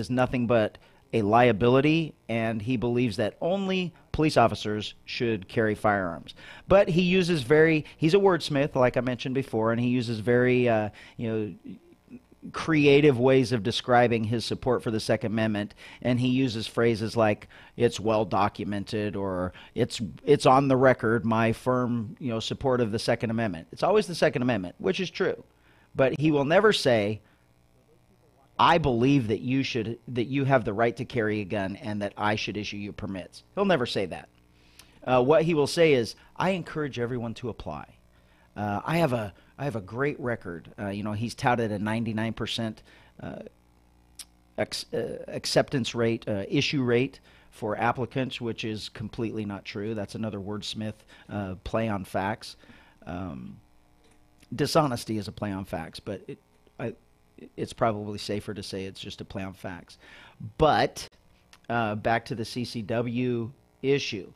is nothing but a liability, and he believes that only police officers should carry firearms. But he uses he's a wordsmith, like I mentioned before, and he uses very, creative ways of describing his support for the Second Amendment, and he uses phrases like "it's well documented" or "it's on the record my firm support of the Second Amendment." It's always the Second Amendment, which is true, but he will never say, "I believe that you have the right to carry a gun and that I should issue you permits." He'll never say that. What he will say is, "I encourage everyone to apply. I have a great record." He's touted a 99% acceptance rate, issue rate for applicants, which is completely not true. That's another wordsmith play on facts. Dishonesty is a play on facts, but it's probably safer to say it's just a play on facts. But back to the CCW issue,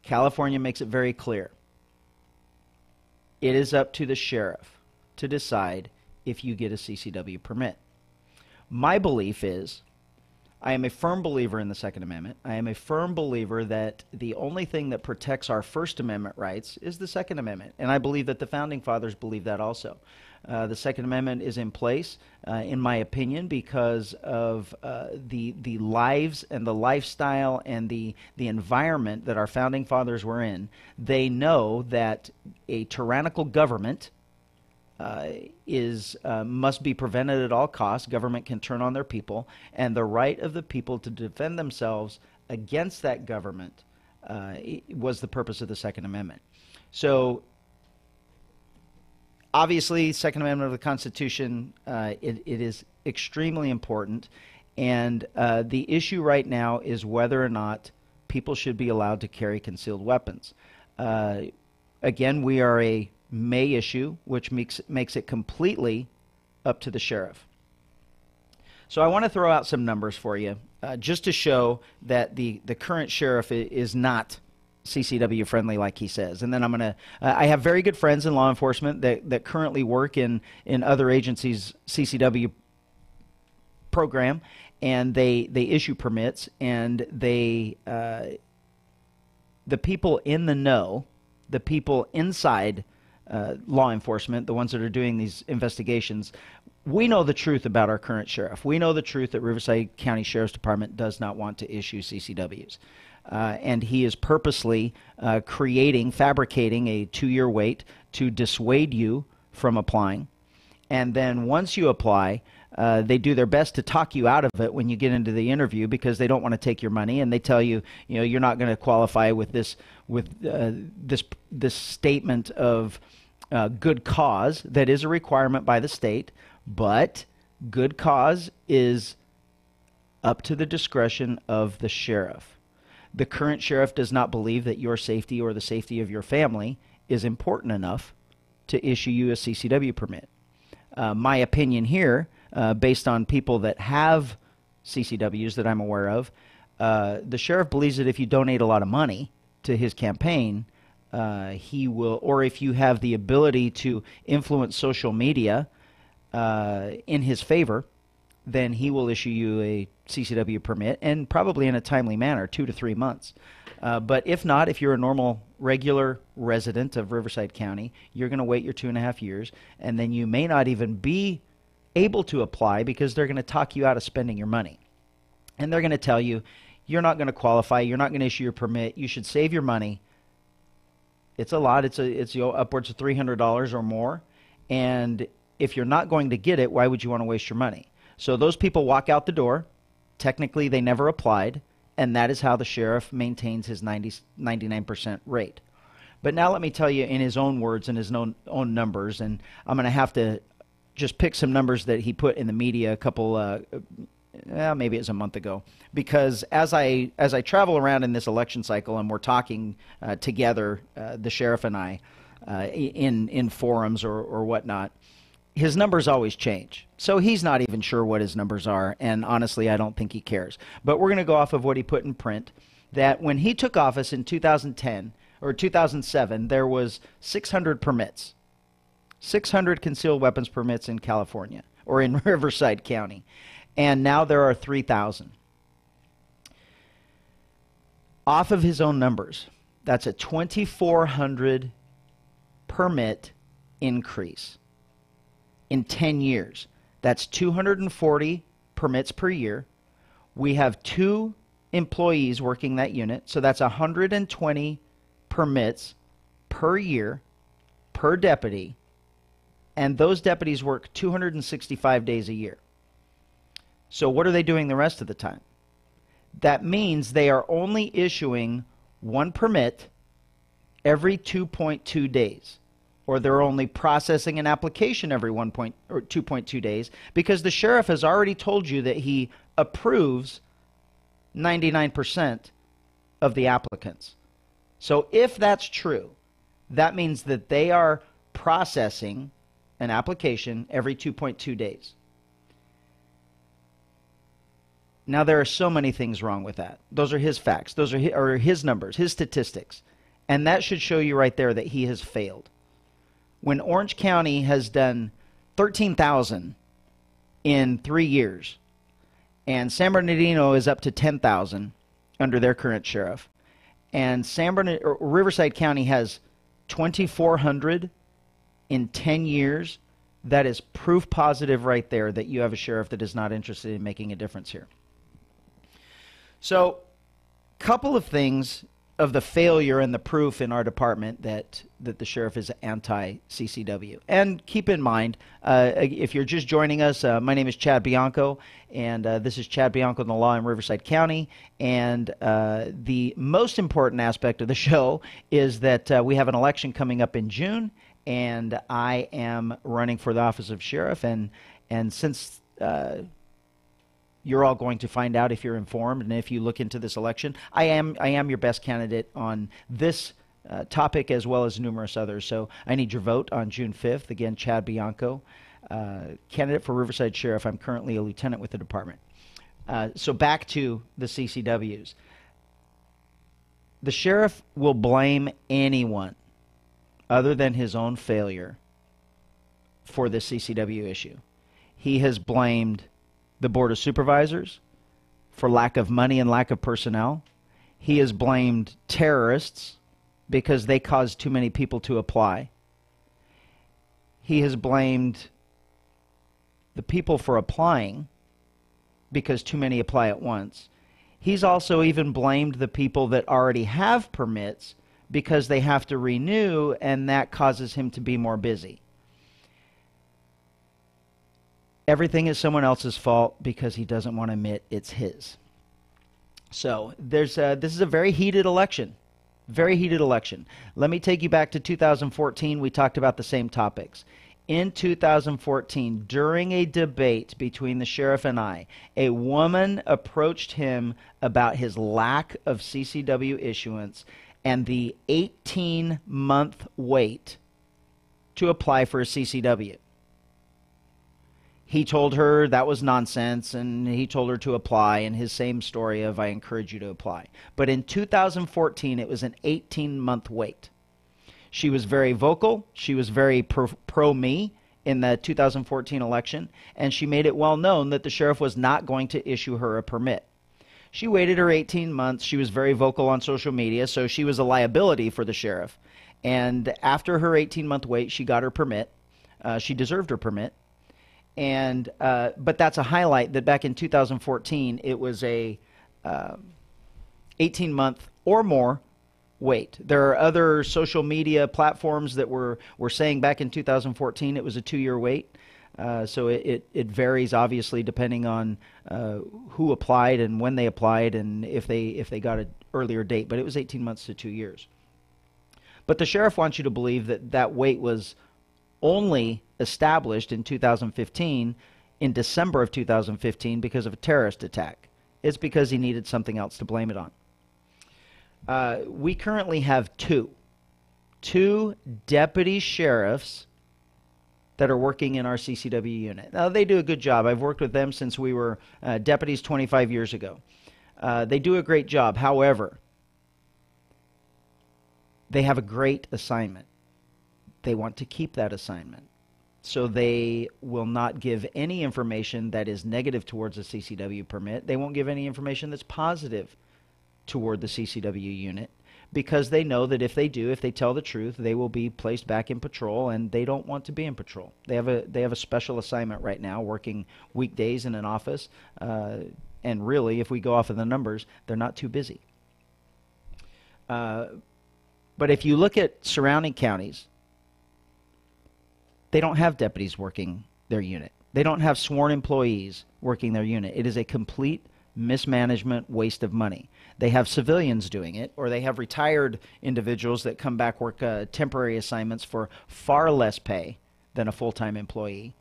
California makes it very clear. It is up to the sheriff to decide if you get a CCW permit. My belief is, I am a firm believer in the Second Amendment. I am a firm believer that the only thing that protects our First Amendment rights is the Second Amendment. And I believe that the Founding Fathers believe that also. The Second Amendment is in place, in my opinion, because of the lives and the lifestyle and the environment that our Founding Fathers were in. They know that a tyrannical government must be prevented at all costs. Government can turn on their people, and the right of the people to defend themselves against that government was the purpose of the Second Amendment. So obviously, Second Amendment of the Constitution, it is extremely important, and the issue right now is whether or not people should be allowed to carry concealed weapons. Again, we are a may issue, which makes it completely up to the sheriff. So I want to throw out some numbers for you, just to show that the current sheriff is not CCW friendly like he says. And then I have very good friends in law enforcement that currently work in other agencies' CCW program, and they issue permits, and the people in the know, the people inside law enforcement, the ones that are doing these investigations, we know the truth about our current sheriff. We know the truth that Riverside County Sheriff's Department does not want to issue CCWs. And he is purposely fabricating a 2-year wait to dissuade you from applying. And then once you apply, they do their best to talk you out of it when you get into the interview, because they don't want to take your money, and they tell you, you're not going to qualify with this statement of good cause. That is a requirement by the state, but good cause is up to the discretion of the sheriff. The current sheriff does not believe that your safety or the safety of your family is important enough to issue you a CCW permit. My opinion here, based on people that have CCWs that I'm aware of, the sheriff believes that if you donate a lot of money to his campaign, he will, or if you have the ability to influence social media in his favor, then he will issue you a CCW permit, and probably in a timely manner, 2 to 3 months. But if not, if you're a normal, regular resident of Riverside County, you're going to wait your 2.5 years, and then you may not even be able to apply because they're going to talk you out of spending your money. And they're going to tell you, you're not going to qualify, you're not going to issue your permit, you should save your money. It's a lot. It's upwards of $300 or more. And if you're not going to get it, why would you want to waste your money? So those people walk out the door. Technically, they never applied, and that is how the sheriff maintains his 99% rate. But now let me tell you in his own words and his own numbers, and I'm going to have to just pick some numbers that he put in the media a couple, maybe it was a month ago, because as I travel around in this election cycle and we're talking together, the sheriff and I, in forums or whatnot, his numbers always change. So he's not even sure what his numbers are, and honestly, I don't think he cares. But we're going to go off of what he put in print, that when he took office in 2010 or 2007, there was 600 permits, 600 concealed weapons permits in California or in Riverside County. and now there are 3,000. Off of his own numbers, that's a 2,400 permit increase in 10 years. That's 240 permits per year. We have 2 employees working that unit, so that's 120 permits per year per deputy, and those deputies work 265 days a year. So what are they doing the rest of the time? That means they are only issuing 1 permit every 2.2 days, or they're only processing an application every 2.2 days, because the sheriff has already told you that he approves 99% of the applicants. So if that's true, that means that they are processing an application every 2.2 days. Now, there are so many things wrong with that. Those are his facts. Those are his numbers, his statistics. And that should show you right there that he has failed. When Orange County has done 13,000 in 3 years, and San Bernardino is up to 10,000 under their current sheriff, and Riverside County has 2,400 in 10 years, that is proof positive right there that you have a sheriff that is not interested in making a difference here. So, couple of things of the failure and the proof in our department that the sheriff is anti-CCW. And keep in mind, if you're just joining us, my name is Chad Bianco, and this is Chad Bianco in the Law in Riverside County. And the most important aspect of the show is that we have an election coming up in June, and I am running for the office of sheriff. And since you're all going to find out if you're informed and if you look into this election, I am your best candidate on this topic as well as numerous others. So I need your vote on June 5th. Again, Chad Bianco, candidate for Riverside Sheriff. I'm currently a lieutenant with the department. So back to the CCWs. The sheriff will blame anyone other than his own failure for the CCW issue. He has blamed the Board of Supervisors for lack of money and lack of personnel. He has blamed terrorists because they caused too many people to apply. He has blamed the people for applying because too many apply at once. He's also even blamed the people that already have permits because they have to renew, and that causes him to be more busy. Everything is someone else's fault because he doesn't want to admit it's his. So this is a very heated election. Very heated election. Let me take you back to 2014. We talked about the same topics. In 2014, during a debate between the sheriff and I, a woman approached him about his lack of CCW issuance and the 18-month wait to apply for a CCW. He told her that was nonsense, and he told her to apply, and his same story of, I encourage you to apply. But in 2014, it was an 18-month wait. She was very vocal. She was very pro-me in the 2014 election, and she made it well known that the sheriff was not going to issue her a permit. She waited her 18 months. She was very vocal on social media, so she was a liability for the sheriff. And after her 18-month wait, she got her permit. She deserved her permit. And but that's a highlight that back in 2014 it was a 18-month or more wait. There are other social media platforms that were saying back in 2014 it was a 2-year wait. So it varies obviously depending on who applied and when they applied and if they got an earlier date. But it was 18 months to 2 years. But the sheriff wants you to believe that that wait was only established in 2015, in December of 2015, because of a terrorist attack. It's because he needed something else to blame it on. We currently have two deputy sheriffs that are working in our CCW unit. Now, they do a good job. I've worked with them since we were deputies 25 years ago. They do a great job. However, they have a great assignment. They want to keep that assignment. So they will not give any information that is negative towards a CCW permit. They won't give any information that's positive toward the CCW unit, because they know that if they do, if they tell the truth, they will be placed back in patrol, and they don't want to be in patrol. They have a special assignment right now, working weekdays in an office, and really, if we go off of the numbers, they're not too busy. But if you look at surrounding counties, they don't have deputies working their unit. They don't have sworn employees working their unit. It is a complete mismanagement, waste of money. They have civilians doing it, or they have retired individuals that come back, work temporary assignments for far less pay than a full-time employee.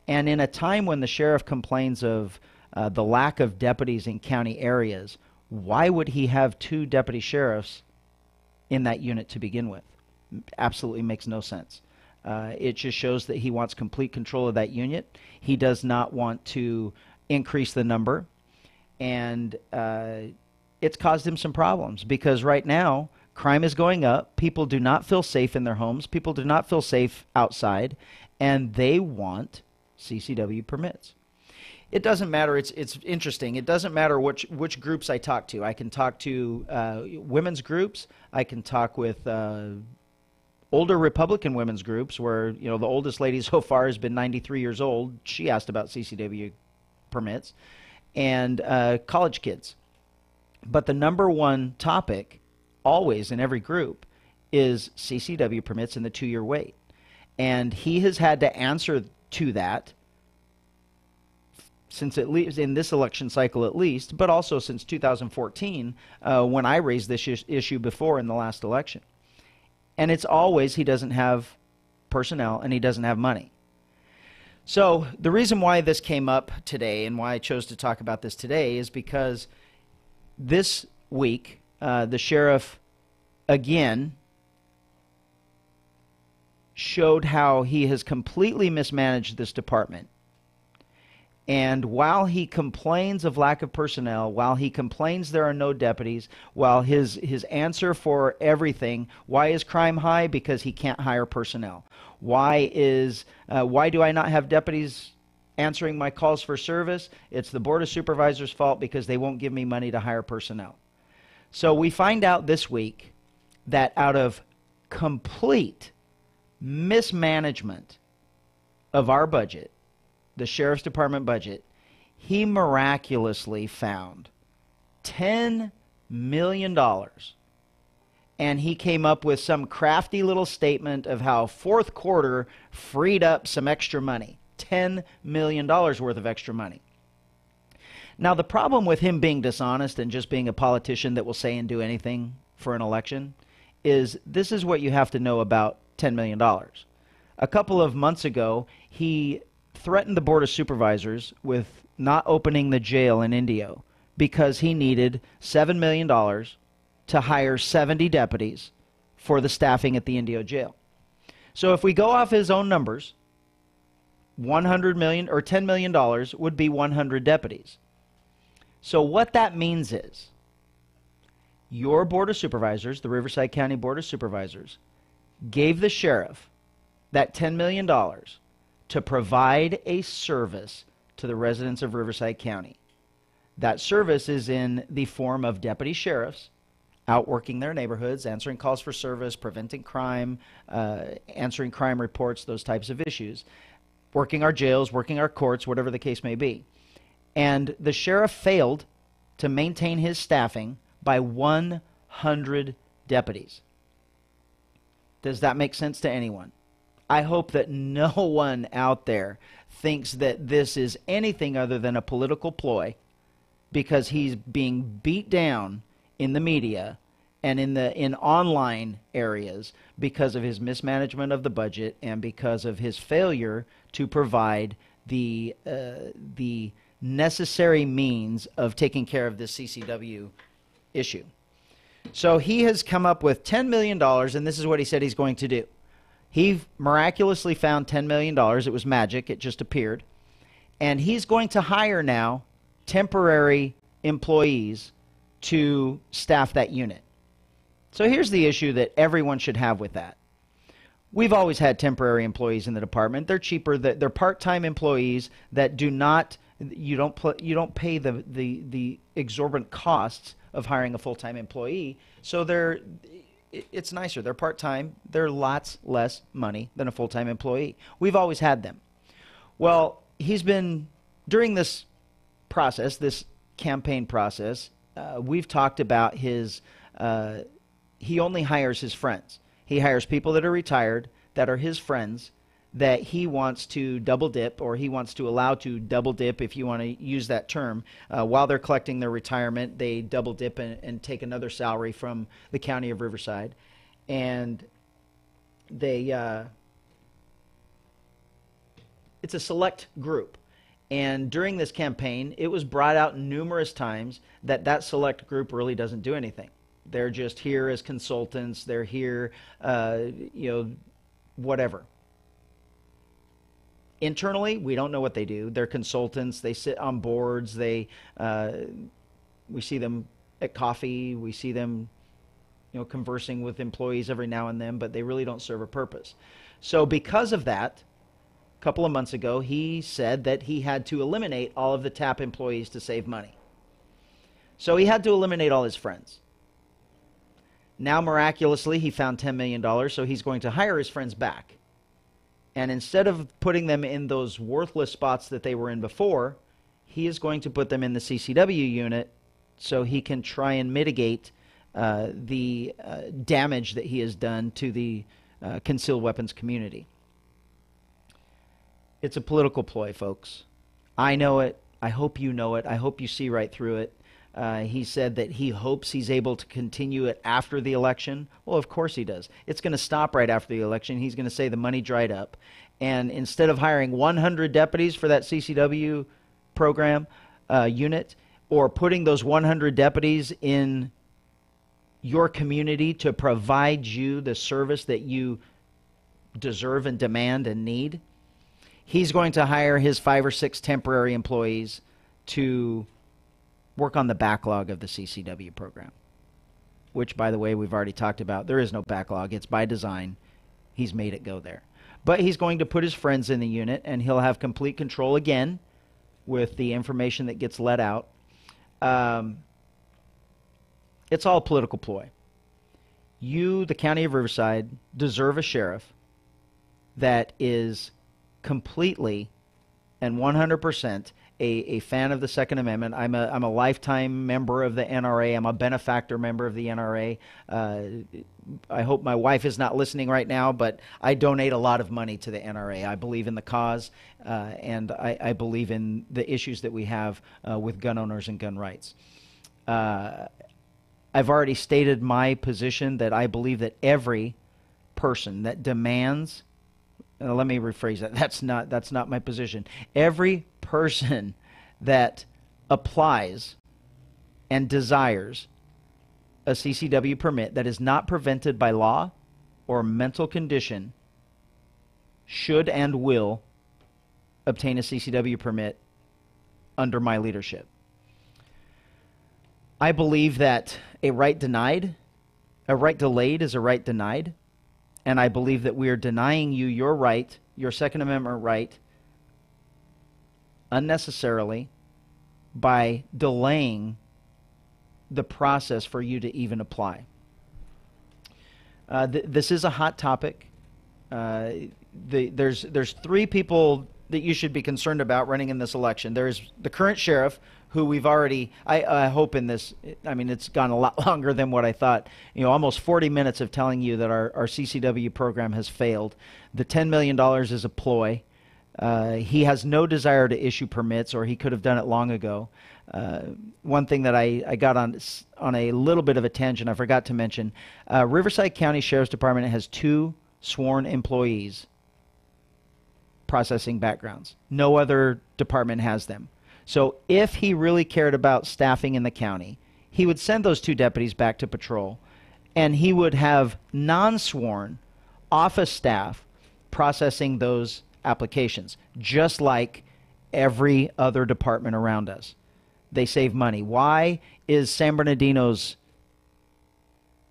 And in a time when the sheriff complains of the lack of deputies in county areas, why would he have 2 deputy sheriffs in that unit to begin with? Absolutely makes no sense. It just shows that he wants complete control of that unit. He does not want to increase the number. And it's caused him some problems, because right now crime is going up. People do not feel safe in their homes. People do not feel safe outside, and they want CCW permits. It doesn't matter. It's interesting. It doesn't matter which groups I talk to. I can talk to women's groups. I can talk with older Republican women's groups where, you know, the oldest lady so far has been 93 years old. She asked about CCW permits. And college kids. But the number one topic always in every group is CCW permits and the 2-year wait. And he has had to answer to that since, at least in this election cycle at least, but also since 2014 when I raised this issue before in the last election. And it's always he doesn't have personnel and he doesn't have money. So the reason why this came up today and why I chose to talk about this today is because this week the sheriff again showed how he has completely mismanaged this department. And while he complains of lack of personnel, while he complains there are no deputies, while his answer for everything, why is crime high? Because he can't hire personnel. Why do I not have deputies answering my calls for service? It's the Board of Supervisors' fault because they won't give me money to hire personnel. So we find out this week that out of complete mismanagement of our budget, the Sheriff's Department budget, he miraculously found $10 million. And he came up with some crafty little statement of how fourth quarter freed up some extra money. $10 million worth of extra money. Now, the problem with him being dishonest and just being a politician that will say and do anything for an election is this is what you have to know about $10 million. A couple of months ago, he threatened the Board of Supervisors with not opening the jail in Indio because he needed $7 million to hire 70 deputies for the staffing at the Indio jail. So if we go off his own numbers, $100 million or $10 million would be 100 deputies. So what that means is your Board of Supervisors, the Riverside County Board of Supervisors, gave the sheriff that $10 million to provide a service to the residents of Riverside County. That service is in the form of deputy sheriffs out working their neighborhoods, answering calls for service, preventing crime, answering crime reports, those types of issues, working our jails, working our courts, whatever the case may be. And the sheriff failed to maintain his staffing by 100 deputies. Does that make sense to anyone? I hope that no one out there thinks that this is anything other than a political ploy because he's being beat down in the media and in online areas because of his mismanagement of the budget and because of his failure to provide the necessary means of taking care of this CCW issue. So he has come up with $10 million, and this is what he said he's going to do. He miraculously found $10 million. It was magic. It just appeared. And he's going to hire now temporary employees to staff that unit. So here's the issue that everyone should have with that. We've always had temporary employees in the department. They're cheaper. They're part-time employees that do not. You don't pay the exorbitant costs of hiring a full-time employee. So it's nicer. They're part-time. They're lots less money than a full-time employee. We've always had them. Well, he's been during this process, this campaign process. We've talked about his. He only hires his friends. He hires people that are retired, that are his friends, that he wants to double dip, or he wants to allow to double dip, if you want to use that term. While they're collecting their retirement, they double dip and take another salary from the county of Riverside. And it's a select group. And during this campaign, it was brought out numerous times that that select group really doesn't do anything. They're just here as consultants. They're here, whatever. Internally, we don't know what they do. They're consultants. They sit on boards. We see them at coffee. We see them, conversing with employees every now and then, but they really don't serve a purpose. So because of that, a couple of months ago, he said that he had to eliminate all of the TAP employees to save money. So he had to eliminate all his friends. Now, miraculously, he found $10 million, so he's going to hire his friends back. And instead of putting them in those worthless spots that they were in before, he is going to put them in the CCW unit so he can try and mitigate the damage that he has done to the concealed weapons community. It's a political ploy, folks. I know it. I hope you know it. I hope you see right through it. He said that he hopes he's able to continue it after the election. Well, of course he does. It's going to stop right after the election. He's going to say the money dried up. And instead of hiring 100 deputies for that CCW program unit, or putting those 100 deputies in your community to provide you the service that you deserve and demand and need, he's going to hire his 5 or 6 temporary employees to work on the backlog of the CCW program, which, by the way, we've already talked about. There is no backlog. It's by design. He's made it go there. But he's going to put his friends in the unit, and he'll have complete control again with the information that gets let out. It's all a political ploy. You, the county of Riverside, deserve a sheriff that is completely and 100% a fan of the Second Amendment. I'm a lifetime member of the NRA. I'm a benefactor member of the NRA. I hope my wife is not listening right now, but I donate a lot of money to the NRA. I believe in the cause, and I believe in the issues that we have with gun owners and gun rights. I've already stated my position that I believe that every person that demands, let me rephrase that. That's not my position. Every person that applies and desires a CCW permit that is not prevented by law or mental condition should and will obtain a CCW permit under my leadership. I believe that a right delayed is a right denied. And I believe that we are denying you your right, your Second Amendment right, unnecessarily by delaying the process for you to even apply. This is a hot topic. There's 3 people that you should be concerned about running in this election. There's the current sheriff, who we've already, I hope in this, it's gone a lot longer than what I thought. Almost 40 minutes of telling you that our CCW program has failed. The $10 million is a ploy. He has no desire to issue permits, or he could have done it long ago. One thing that I got on a little bit of a tangent, I forgot to mention, Riverside County Sheriff's Department has 2 sworn employees processing backgrounds. No other department has them. So if he really cared about staffing in the county, he would send those 2 deputies back to patrol, and he would have non-sworn office staff processing those applications, just like every other department around us. They save money. Why is San Bernardino's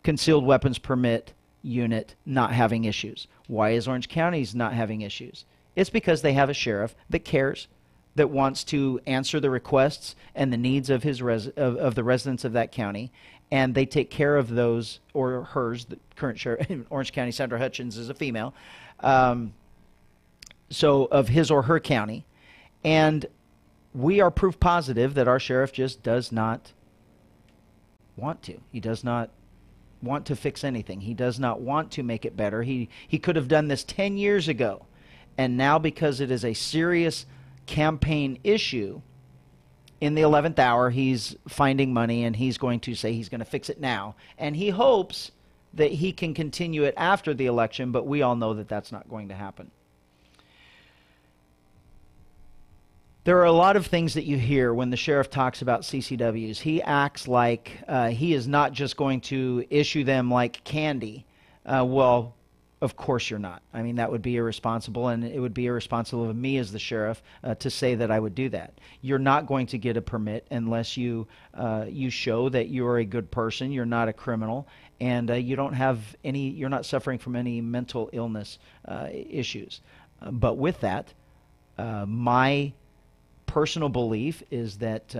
concealed weapons permit unit not having issues. Why is Orange County's not having issues? It's because they have a sheriff that cares, that wants to answer the requests and the needs of of the residents of that county, and they take care of those, or hers. The current sheriff in Orange County, Sandra Hutchins, is a female, so of his or her county, and we are proof positive that our sheriff just does not want to. He does not want to fix anything. He does not want to make it better. He could have done this 10 years ago, and now because it is a serious campaign issue, in the 11th hour he's finding money and he's going to say he's going to fix it now, and he hopes that he can continue it after the election, but we all know that that's not going to happen. There are a lot of things that you hear when the sheriff talks about CCWs. He acts like he is not just going to issue them like candy. Well, of course you're not. I mean, that would be irresponsible, and it would be irresponsible of me as the sheriff to say that I would do that. You're not going to get a permit unless you show that you're a good person, you're not a criminal, and you don't have any. You're not suffering from any mental illness issues. But with that, my personal belief is that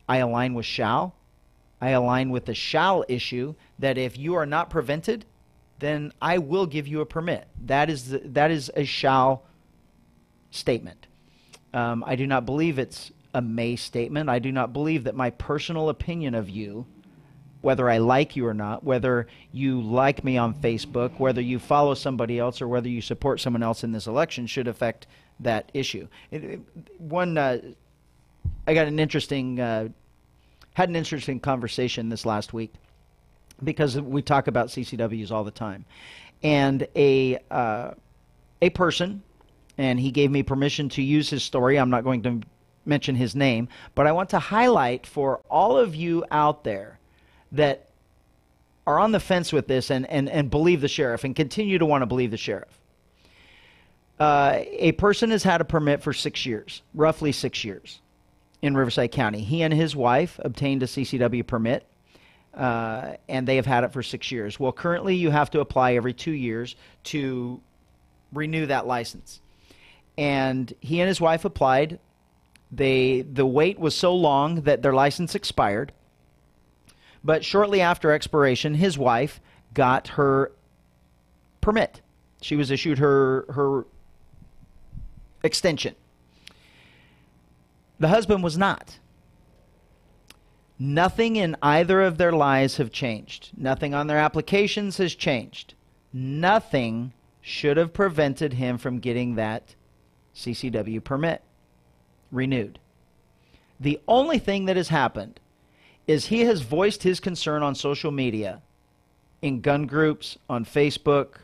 I align with shall. I align with the shall issue, that if you are not prevented, then I will give you a permit. That is a shall statement. I do not believe it's a may statement. I do not believe that my personal opinion of you, whether I like you or not, whether you like me on Facebook, whether you follow somebody else, or whether you support someone else in this election, should affect that issue. I got an interesting, had an interesting conversation this last week, because we talk about CCWs all the time, and a person, and he gave me permission to use his story. I'm not going to mention his name, but I want to highlight for all of you out there that are on the fence with this and believe the sheriff and continue to want to believe the sheriff. A person has had a permit for 6 years, roughly 6 years, in Riverside County. He and his wife obtained a CCW permit, and they have had it for 6 years. Well, currently you have to apply every 2 years to renew that license. And he and his wife applied. The wait was so long that their license expired. But shortly after expiration, his wife got her permit. She was issued her extension. The husband was not. Nothing in either of their lives have changed. Nothing on their applications has changed. Nothing should have prevented him from getting that CCW permit renewed. The only thing that has happened is he has voiced his concern on social media, in gun groups, on Facebook,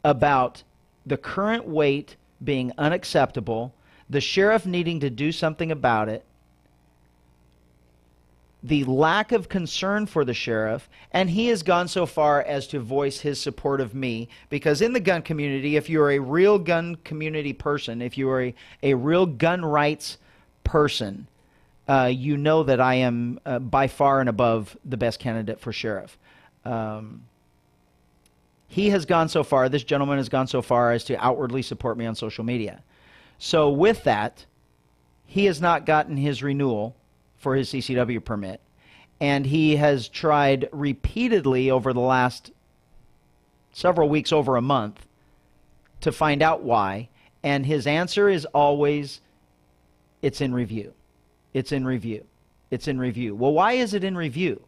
about the current wait being unacceptable, the sheriff needing to do something about it, the lack of concern for the sheriff, and he has gone so far as to voice his support of me, because in the gun community, if you're a real gun community person, if you are a real gun rights person, you know that I am by far and above the best candidate for sheriff. He has gone so far, this gentleman has gone so far as to outwardly support me on social media. So with that, he has not gotten his renewal for his CCW permit, and he has tried repeatedly over the last several weeks, over a month, to find out why, and his answer is always, it's in review. It's in review. It's in review. Well, why is it in review?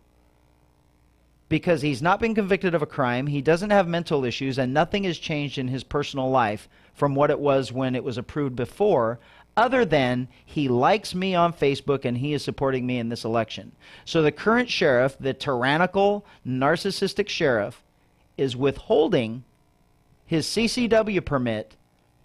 Because he's not been convicted of a crime, he doesn't have mental issues, and nothing has changed in his personal life from what it was when it was approved before, other than he likes me on Facebook and he is supporting me in this election. So the current sheriff, the tyrannical, narcissistic sheriff, is withholding his CCW permit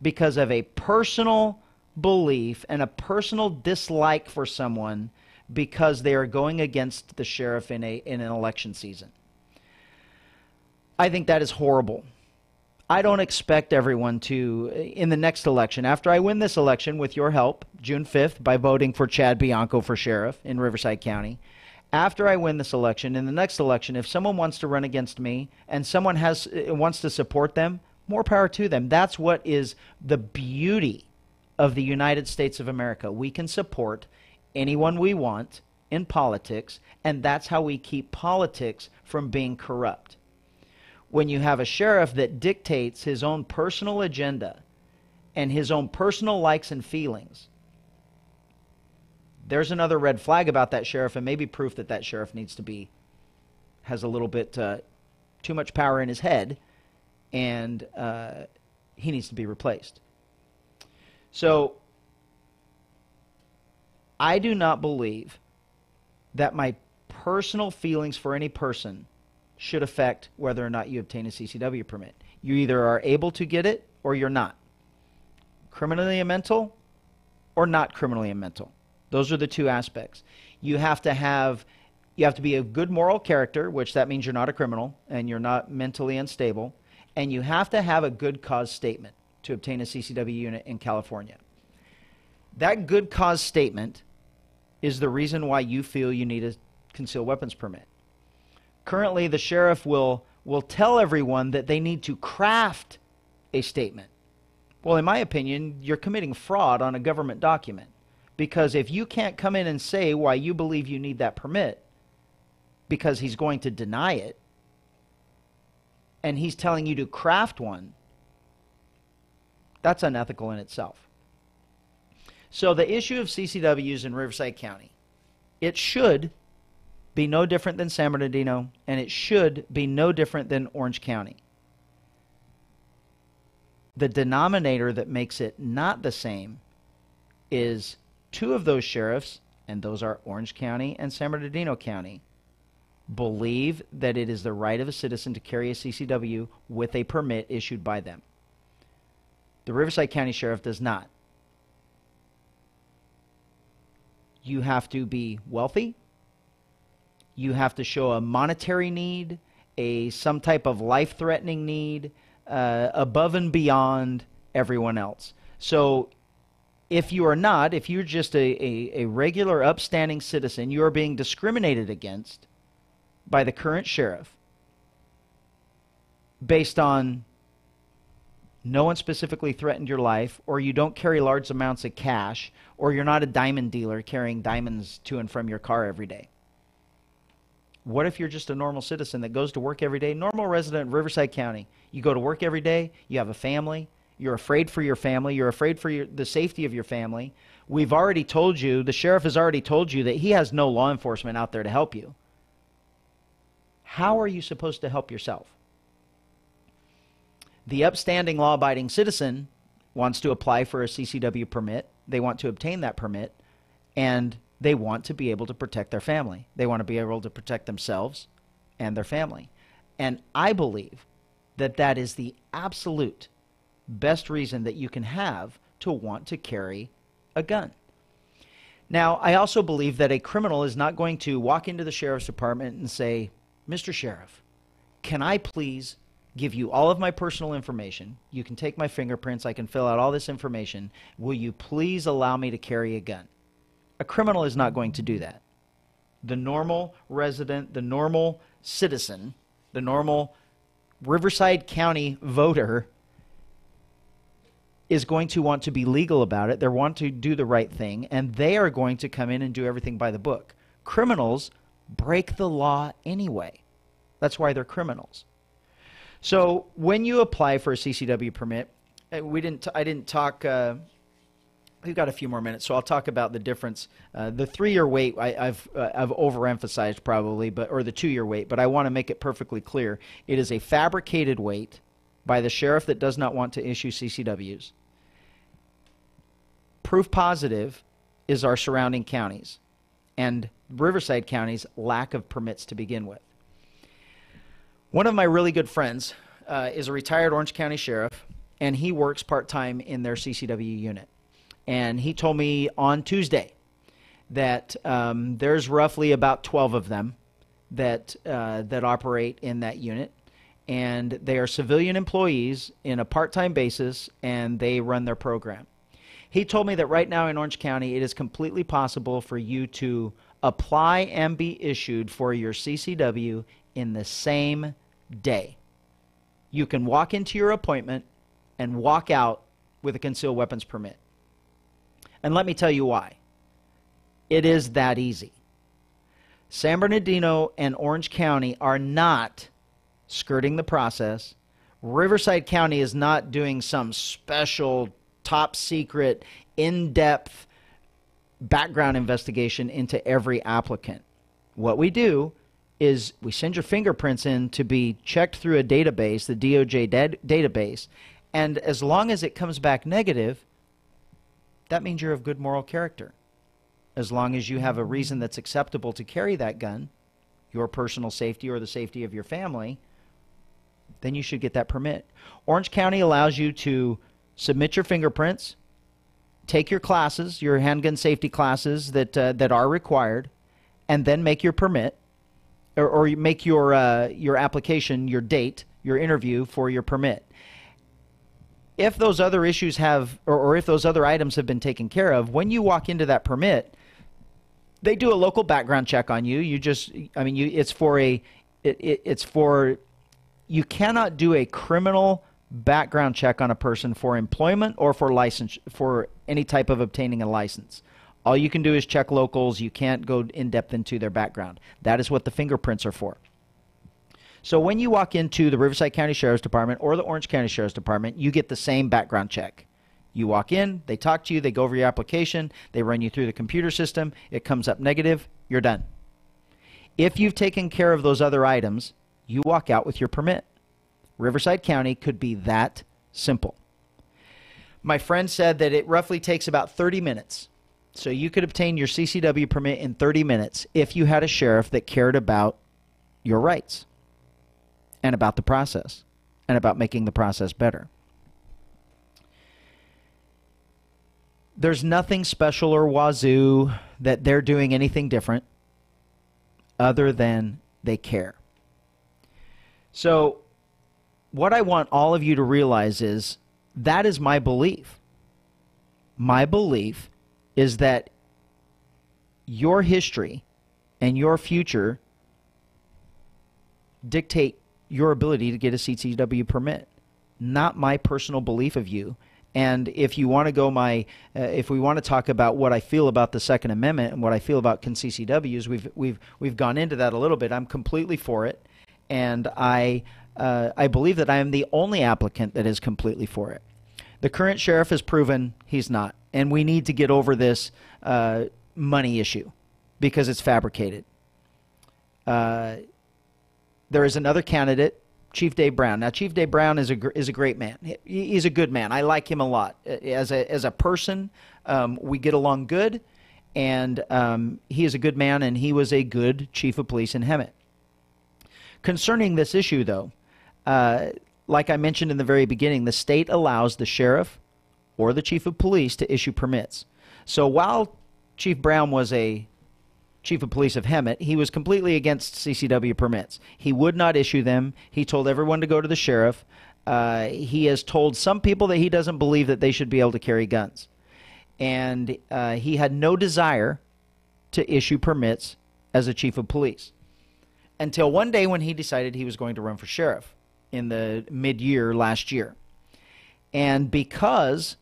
because of a personal belief and a personal dislike for someone, because they are going against the sheriff in an election season. I think that is horrible. I don't expect everyone to, in the next election, after I win this election with your help, June 5th, by voting for Chad Bianco for sheriff in Riverside County, After I win this election, in the next election, if someone wants to run against me and someone wants to support them, more power to them. That's what is the beauty of the United States of America. We can support anyone we want in politics, and that's how we keep politics from being corrupt. When you have a sheriff that dictates his own personal agenda and his own personal likes and feelings, there's another red flag about that sheriff, and maybe proof that that sheriff has a little bit too much power in his head, and he needs to be replaced. So I do not believe that my personal feelings for any person should affect whether or not you obtain a CCW permit. You either are able to get it or you're not. Criminally immental or not criminally immental. Those are the two aspects. You have to be a good moral character, which that means you're not a criminal and you're not mentally unstable, and you have to have a good cause statement to obtain a CCW unit in California. That good cause statement is the reason why you feel you need a concealed weapons permit. Currently, the sheriff will tell everyone that they need to craft a statement. Well, in my opinion, you're committing fraud on a government document. Because if you can't come in and say why you believe you need that permit, because he's going to deny it, and he's telling you to craft one, that's unethical in itself. So the issue of CCWs in Riverside County, it should be no different than San Bernardino, and it should be no different than Orange County. The denominator that makes it not the same is two of those sheriffs, and those are Orange County and San Bernardino County, believe that it is the right of a citizen to carry a CCW with a permit issued by them. The Riverside County Sheriff does not. You have to be wealthy. You have to show a monetary need, some type of life-threatening need, above and beyond everyone else. So if you're just a regular upstanding citizen, you are being discriminated against by the current sheriff based on no one specifically threatened your life, or you don't carry large amounts of cash, or you're not a diamond dealer carrying diamonds to and from your car every day. What if you're just a normal citizen that goes to work every day, normal resident of Riverside County? You go to work every day, you have a family, you're afraid for your family, you're afraid for the safety of your family. We've already told you, the sheriff has already told you that he has no law enforcement out there to help you. How are you supposed to help yourself? The upstanding law-abiding citizen wants to apply for a CCW permit. They want to obtain that permit, and they want to be able to protect their family. They want to be able to protect themselves and their family. And I believe that that is the absolute best reason that you can have to want to carry a gun. Now, I also believe that a criminal is not going to walk into the sheriff's department and say, "Mr. Sheriff, can I please give you all of my personal information? You can take my fingerprints. I can fill out all this information. Will you please allow me to carry a gun?" A criminal is not going to do that. The normal resident, the normal citizen, the normal Riverside County voter is going to want to be legal about it. They want to do the right thing, and they are going to come in and do everything by the book. Criminals break the law anyway. That's why they're criminals. So when you apply for a CCW permit, I didn't talk. We've got a few more minutes, so I'll talk about the difference. The 3-year wait, I've overemphasized probably, or the 2-year wait, but I want to make it perfectly clear. It is a fabricated wait by the sheriff that does not want to issue CCWs. Proof positive is our surrounding counties and Riverside County's lack of permits to begin with. One of my really good friends is a retired Orange County sheriff, and he works part-time in their CCW unit. And he told me on Tuesday that there's roughly about 12 of them that operate in that unit, and they are civilian employees in a part-time basis, and they run their program. He told me that right now in Orange County, it is completely possible for you to apply and be issued for your CCW in the same day. You can walk into your appointment and walk out with a concealed weapons permit. And let me tell you why. It is that easy. San Bernardino and Orange County are not skirting the process. Riverside County is not doing some special, top secret, in-depth background investigation into every applicant. What we do is we send your fingerprints in to be checked through a database, the DOJ database, and as long as it comes back negative, that means you're of good moral character. As long as you have a reason that's acceptable to carry that gun, your personal safety or the safety of your family, then you should get that permit. Orange County allows you to submit your fingerprints, take your classes, your handgun safety classes that are required, and then make your permit, or you make your application, your date, your interview for your permit. If those other issues have, or if those other items have been taken care of, when you walk into that permit, they do a local background check on you. You just, I mean, it's for, you cannot do a criminal background check on a person for employment or for license, for any type of obtaining a license. All you can do is check locals. You can't go in depth into their background. That is what the fingerprints are for. So when you walk into the Riverside County Sheriff's Department or the Orange County Sheriff's Department, you get the same background check. You walk in, they talk to you, they go over your application, they run you through the computer system, it comes up negative, you're done. If you've taken care of those other items, you walk out with your permit. Riverside County could be that simple. My friend said that it roughly takes about 30 minutes. So you could obtain your CCW permit in 30 minutes if you had a sheriff that cared about your rights and about the process and about making the process better. There's nothing special or wazoo that they're doing anything different other than they care. So what I want all of you to realize is that is my belief. My belief is that your history and your future dictate your ability to get a CCW permit, not my personal belief of you. And if you want to go if we want to talk about what I feel about the Second Amendment and what I feel about CCWs, we've gone into that a little bit. I'm completely for it, and I believe that I am the only applicant that is completely for it. The current sheriff has proven he's not, and we need to get over this money issue because it's fabricated. There is another candidate, Chief Dave Brown. Now, Chief Dave Brown is a great man. He's a good man. I like him a lot. As a person, we get along good, and he is a good man, and he was a good chief of police in Hemet. Concerning this issue, though, like I mentioned in the very beginning, the state allows the sheriff or the chief of police to issue permits. So while Chief Brown was a chief of police of Hemet, he was completely against CCW permits. He would not issue them. He told everyone to go to the sheriff. He has told some people that he doesn't believe that they should be able to carry guns. And he had no desire to issue permits as a chief of police until one day when he decided he was going to run for sheriff in the mid-year last year. And because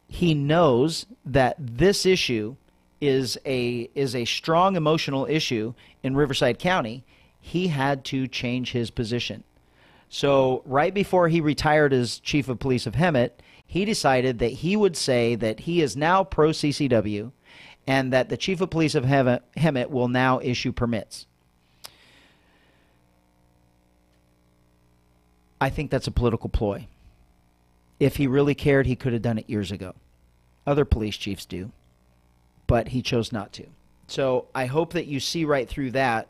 he knows that this issue is a strong emotional issue in Riverside County, he had to change his position. So right before he retired as chief of police of Hemet, he decided that he would say that he is now pro-CCW and that the chief of police of Hemet will now issue permits. I think that's a political ploy. If he really cared, he could have done it years ago. Other police chiefs do, but he chose not to. So I hope that you see right through that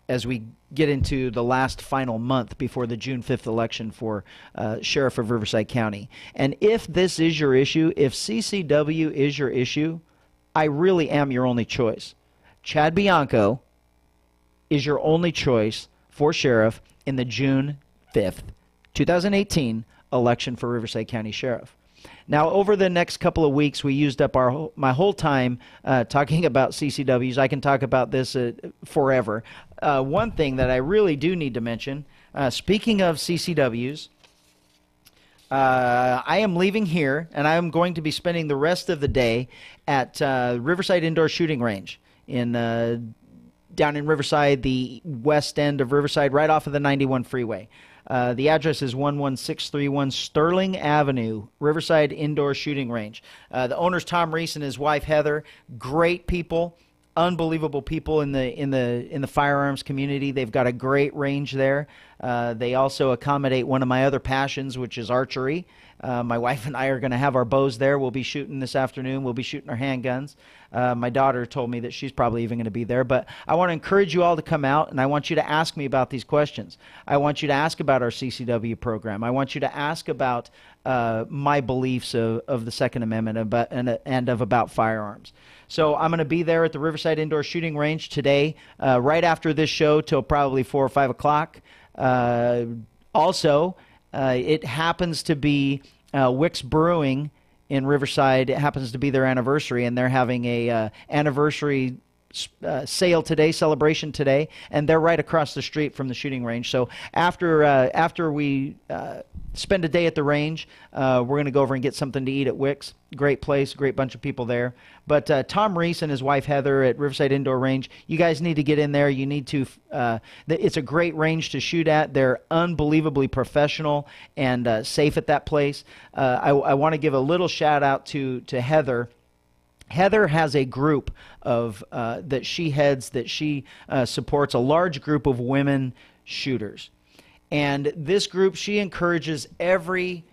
as we get into the last final month before the June 5th election for Sheriff of Riverside County. And if this is your issue, if CCW is your issue, I really am your only choice. Chad Bianco is your only choice for sheriff in the June 5th, 2018 election for Riverside County Sheriff. Now, over the next couple of weeks, we used up my whole time talking about CCWs. I can talk about this forever. One thing that I really do need to mention, speaking of CCWs, I am leaving here, and I am going to be spending the rest of the day at Riverside Indoor Shooting Range down in Riverside, the west end of Riverside, right off of the 91 freeway. The address is 11631 Sterling Avenue, Riverside Indoor Shooting Range. The owner's Tom Reese and his wife Heather. Great people, unbelievable people in the firearms community. They've got a great range there. They also accommodate one of my other passions, which is archery. My wife and I are going to have our bows there. We'll be shooting this afternoon. We'll be shooting our handguns. My daughter told me that she's probably even going to be there. But I want to encourage you all to come out, and I want you to ask me about these questions. I want you to ask about our CCW program. I want you to ask about my beliefs of the Second Amendment and about firearms. So I'm going to be there at the Riverside Indoor Shooting Range today, right after this show till probably 4 or 5 o'clock. Also, it happens to be Wick's Brewing in Riverside. It happens to be their anniversary, and they're having a anniversary sale today, celebration today, and they're right across the street from the shooting range. So after we spend a day at the range, we're going to go over and get something to eat at Wick's. Great place, great bunch of people there. But Tom Reese and his wife Heather at Riverside Indoor Range, you guys need to get in there. You need to. It's a great range to shoot at. They're unbelievably professional and safe at that place. I want to give a little shout out to Heather. Heather has a group of that she heads, that she supports, a large group of women shooters. And this group, she encourages every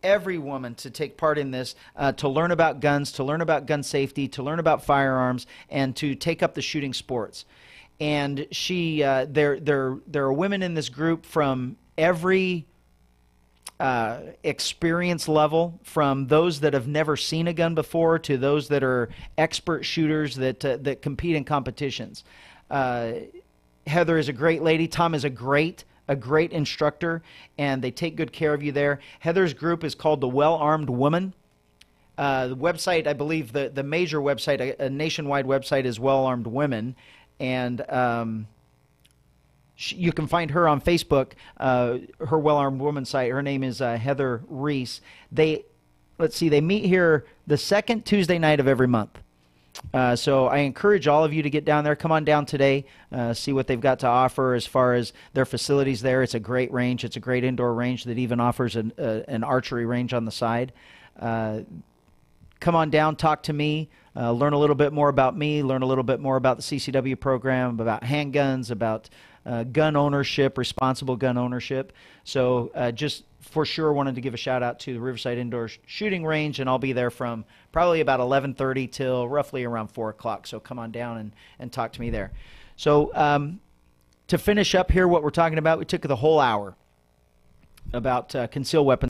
woman to take part in this, to learn about guns, to learn about gun safety, to learn about firearms, and to take up the shooting sports. And there are women in this group from every experience level, from those that have never seen a gun before to those that are expert shooters that compete in competitions. Heather is a great lady. Tom is a great instructor, and they take good care of you there. Heather's group is called the Well-Armed Woman. The website, I believe, the major website, a nationwide website, is Well-Armed Women, and you can find her on Facebook, her Well-Armed Woman site. Her name is Heather Reese. They meet here the second Tuesday night of every month. So I encourage all of you to get down there. Come on down today, see what they've got to offer as far as their facilities there. It's a great range. It's a great indoor range that even offers an archery range on the side. Come on down, talk to me, learn a little bit more about me, learn a little bit more about the CCW program, about handguns, about gun ownership, responsible gun ownership. So just for sure wanted to give a shout out to the Riverside Indoor Shooting Range, and I'll be there from probably about 11:30 till roughly around 4 o'clock. So come on down and talk to me there. So to finish up here what we're talking about, we took the whole hour about concealed weapons.